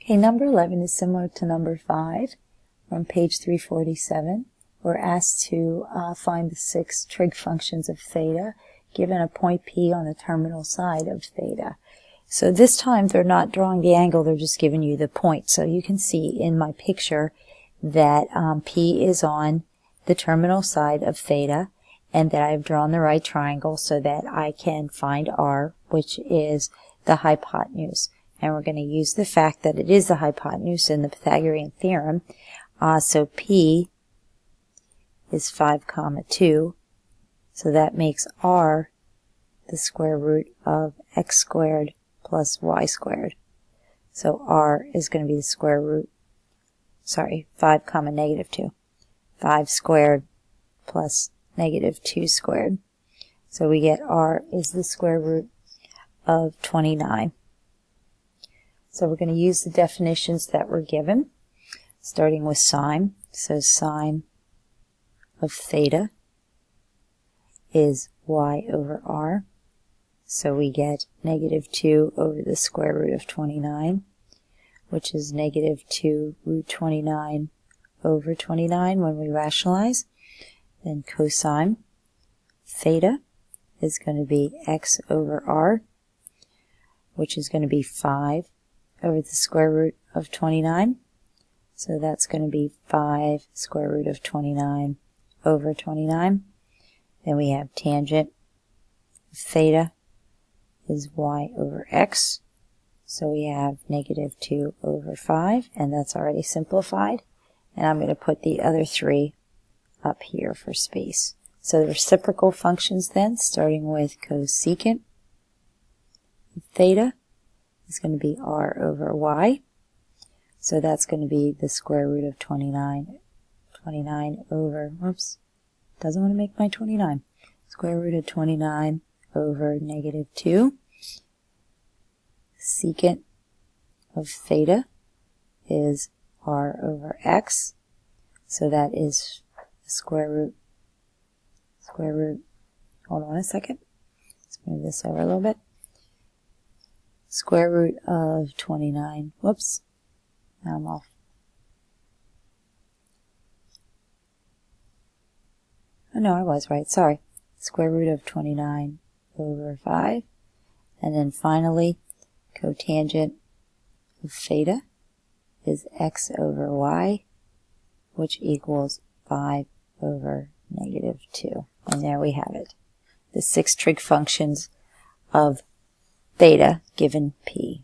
Okay, number 11 is similar to number 5 from page 347. We're asked to find the 6 trig functions of theta given a point P on the terminal side of theta. So this time they're not drawing the angle, they're just giving you the point. So you can see in my picture that P is on the terminal side of theta and that I've drawn the right triangle so that I can find R, which is the hypotenuse. And we're going to use the fact that it is the hypotenuse in the Pythagorean theorem. So P is 5, 2. So that makes R the square root of x squared plus y squared. So R is going to be the square root, 5, 2. 5 squared plus negative 2 squared. So we get R is the square root of 29. So we're going to use the definitions that were given, starting with sine. So sine of theta is y over r. So we get negative 2 over the square root of 29, which is negative 2 root 29 over 29 when we rationalize. Then cosine theta is going to be x over r, which is going to be 5 over the square root of 29. So that's going to be 5 square root of 29 over 29. Then we have tangent of theta is y over x. So we have negative 2 over 5, and that's already simplified. And I'm going to put the other 3 up here for space. So the reciprocal functions then, starting with cosecant of theta, is going to be r over y. So that's going to be the square root of 29 over, doesn't want to make my 29. Square root of 29 over negative 2. Secant of theta is r over x. So that is the square root, hold on a second. Let's move this over a little bit. Square root of 29, now I'm off. Oh no, I was right, sorry. Square root of 29 over 5. And then finally, cotangent of theta is x over y, which equals 5 over negative 2. And there we have it. The 6 trig functions of theta given P.